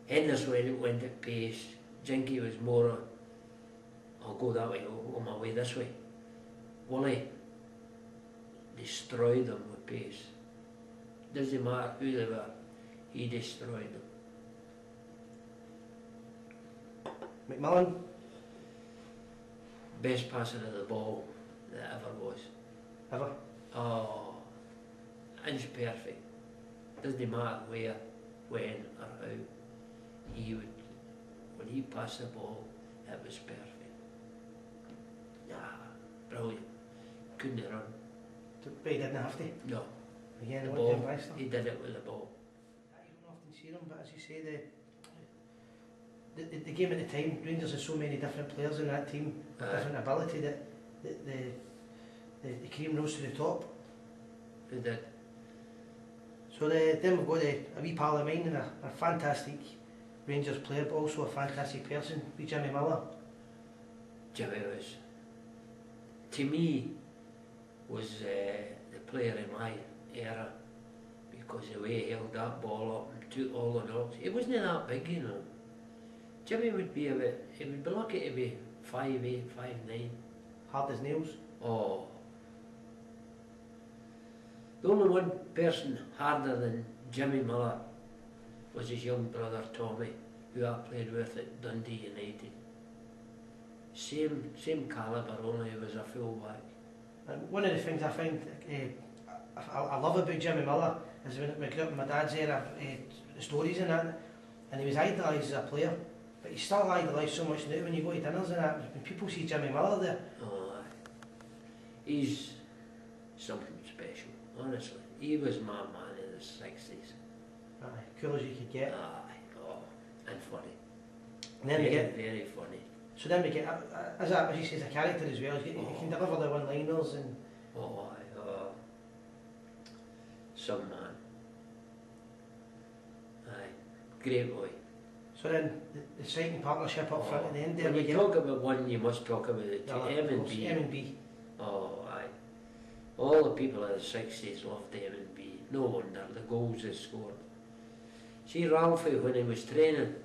Henderson went at pace. Jinky was more, I'll go that way, I'll go my way this way. Wooly destroyed them with pace. Doesn't matter who they were, he destroyed them. McMillan? Best passer of the ball that ever was. Ever? Oh, inch perfect. Doesn't matter where, when or how. He would, when he passed the ball, it was perfect. Yeah, brilliant. Couldn't run. But he didn't have to? No. Again, The what ball, advice, he did it with the ball. You don't often see them, but as you say, the game at the time, Rangers had so many different players in that team, different ability, that the cream rose to the top. They did. So then we've got a wee pal of mine and a fantastic Rangers player, but also a fantastic person, with Jimmy Miller. Jimmy was, to me, was the player in my era, because the way he held that ball up and took all the knocks. He wasn't that big, you know. Jimmy would be he would be lucky to be 5'8", 5'9". Hard as nails. Oh. The only one person harder than Jimmy Miller was his young brother Tommy, who I played with at Dundee United. Same calibre, only he was a full-back. And one of the things I find I love about Jimmy Miller is when we grew up in my dad's era, the stories and that, and he was idolised as a player, but he's still idolised so much now when you go to dinners and that, when people see Jimmy Miller there. Oh, he's something special, honestly. He was my man in the 60s. Aye, cool as you could get. Aye, oh, and funny. And then very funny. So then we get, as you say, as a character as well, he can deliver the one-liners and... Oh, some man. Aye, great boy. So then, the striking partnership up front at the end there... When you talk about one, you must talk about the two, M and B. M and B. Oh, aye. All the people of the 60s loved M and B. No wonder, the goals they scored. See Ralphie, when he was training,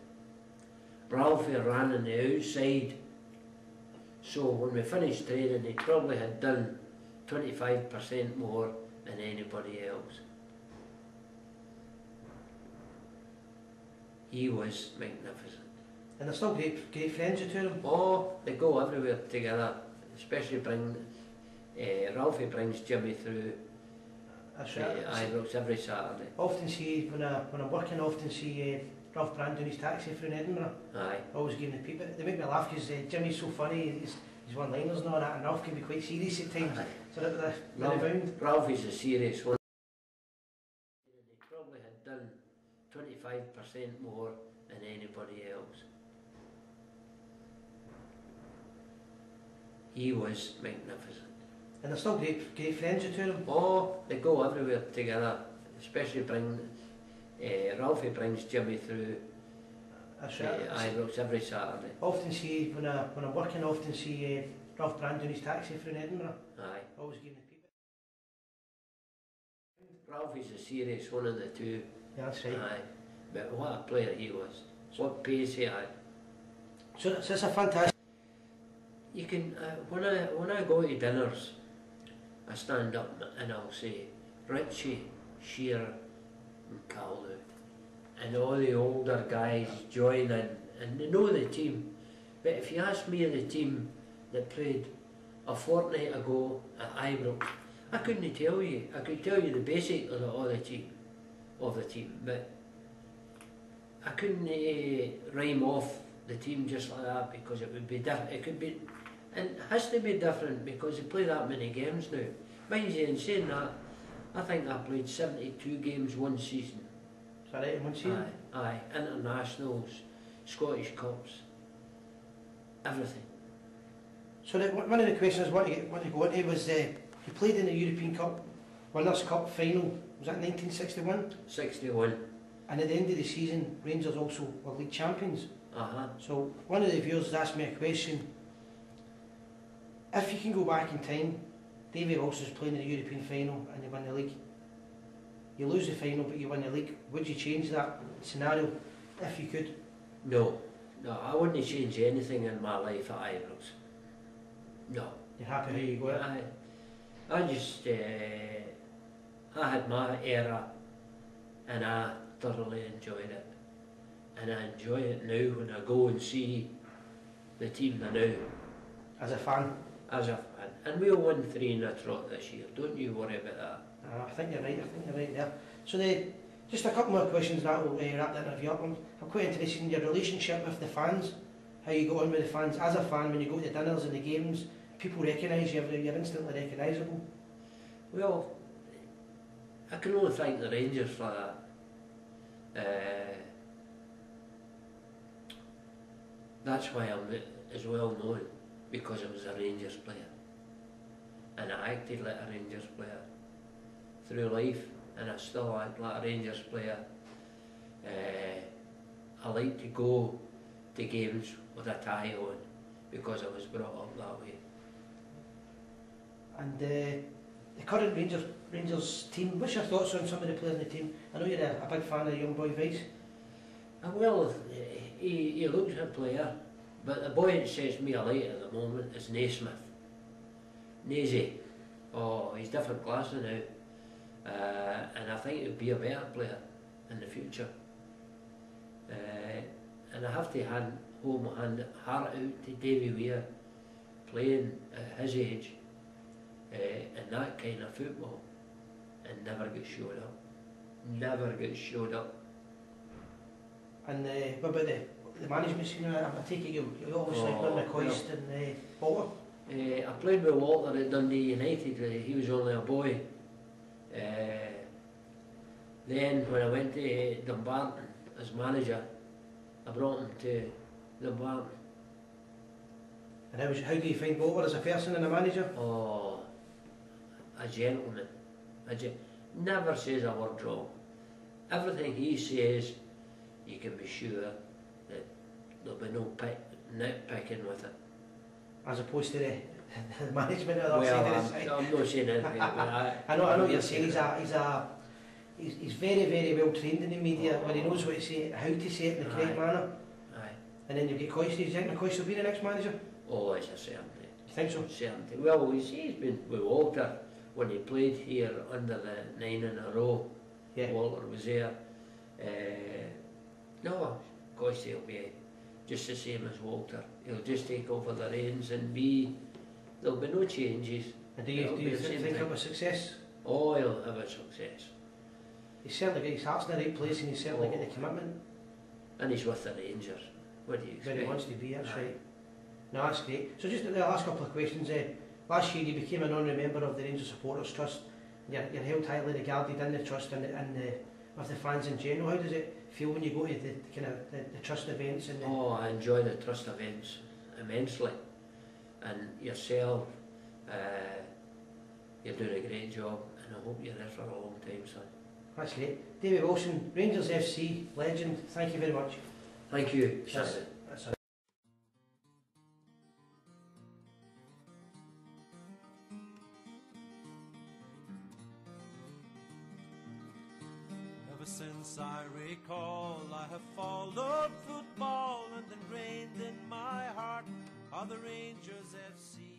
Ralphie ran on the outside. So when we finished training, he probably had done 25% more than anybody else. He was magnificent. And they're still great friends, the two of them? Oh, they go everywhere together, especially Ralphie brings Jimmy through Ibrox every Saturday. Often see, when I'm working, often see Ralph Brand doing his taxi through Edinburgh. Aye. Always giving the people, they make me laugh because Jimmy's so funny, he's one-liners and all that, and Ralph can be quite serious at times. Aye. So that Ralph is a serious one. He probably had done 25% more than anybody else. He was magnificent. And they're still great friends, the two of them? Oh, they go everywhere together, especially Ralphie brings Jimmy through Ibrox every Saturday. Often see, when I'm working, often see Ralph Brand doing his taxi through Edinburgh. Aye. Always giving the people. Ralphie's a serious one of the two. Yeah, that's right. Aye. But what a player he was. What pace he had. So it's a fantastic... You can, when I go to dinners, I stand up and I'll say, Richie, Shearer and Calder, and all the older guys join in, and they know the team. But if you ask me of the team that played a fortnight ago at Ibrox, I couldn't tell you. I could tell you the basic of the team, but I couldn't rhyme off the team just like that, because it would be different. It could be, and it has to be different because they play that many games now. Mind you, in saying that, I think I played 72 games one season. Is that right, in one season? Aye, internationals, Scottish Cups, everything. So one of the questions I want to go into was, you played in the European Cup, Winners' Cup final, was that 1961? 61. And at the end of the season, Rangers also were league champions. So one of the viewers has asked me a question. If you can go back in time, Davie Wilson's playing in the European final and you win the league. You lose the final but you win the league. Would you change that scenario? if you could? No, no, I wouldn't change anything in my life at Ibrox. No. You're happy how you go? I just, I had my era and I thoroughly enjoyed it. And I enjoy it now when I go and see the team now. As a fan? As a fan. And we'll win 3 in a trot this year, don't you worry about that. I think you're right there. So just a couple more questions that will wrap the interview up. I'm quite interested in your relationship with the fans, how you go on with the fans. As a fan, when you go to dinners and the games, people recognise you, you're instantly recognisable. Well, I can only thank the Rangers for that. That's why I'm as well known, because I was a Rangers player. And I acted like a Rangers player through life, and I still act like a Rangers player. I like to go to games with a tie on, because I was brought up that way. And the current Rangers team, what's your thoughts on some of the players in the team? I know you're a big fan of young boy Vice. Well, he looks a player, but the boy that says me a light at the moment is Naismith. Naisy. Oh, he's different class now. And I think he'll be a better player in the future. And I have to hold my heart out to Davie Wilson, playing at his age in that kind of football, and never get showed up. Never get showed up. And what about the management scene? I take it you obviously played McCoist and Walter. I played with Walter at Dundee United. He was only a boy. Then when I went to Dumbarton as manager, I brought him to Dumbarton. And how do you find Walter as a person and a manager? Oh, a gentleman. Never says a word wrong. Everything he says, you can be sure that there'll be no nitpicking with it. As opposed to the management of the side of the side. I'm not saying anything. I know what you're saying. He's very, very well trained in the media, where he knows what to say, how to say it in the correct manner. Aye. And then you get Coist. Do you think McCoist will be the next manager? Oh, it's a certainty. You think so? Certainty. Well, he's been with Walter when he played here under the 9 in a row. Yeah. Walter was there. No, Coist will be just the same as Walter. He'll just take over the reins and there'll be no changes. And do you think of a success? Oh, he'll have a success. He's certainly got his heart's in the right place, and he's certainly got the commitment. And he's with the Rangers. What do you expect? Where he wants to be, that's right. No, that's great. So just the last couple of questions. Last year you became an honorary member of the Rangers Supporters Trust. You're held highly regarded in the trust and with the fans in general. How does it feel when you go to the trust events? Oh, I enjoy the trust events immensely. And yourself, you're doing a great job, and I hope you're there for a long time, son. That's great. Davie Wilson, Rangers FC legend, thank you very much. Thank you. That's Ever since I recall, I have followed football, and ingrained in my heart are the Rangers FC.